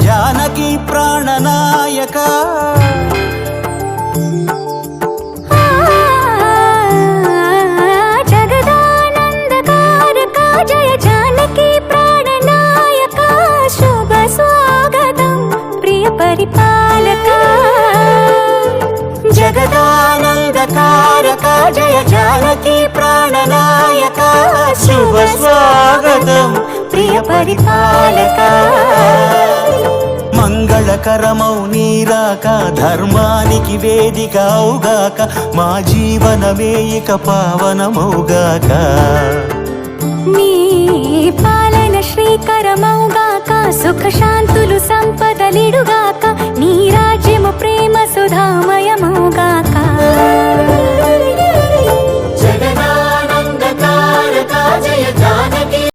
జానకి ప్రాణనాయక జగదానందకారక జయ జానకి ప్రాణనాయక శుభ స్వాగతం ప్రియ పరిపాలక జగదానందకారక జయ జానకి ప్రాణనాయక శుభ స్వాగతం ప్రియ పరిపాలక మంగళకరమౌ నీరాక ధర్మానికి వేదిక అవుగాక మా జీవనమే ఇక పావనమౌగాక నీ పాలన శ్రీకరమౌగాక సుఖ శాంతులు సంపదలిడుగాక నీ రాజ్యము ప్రేమ సుధామయమౌగాక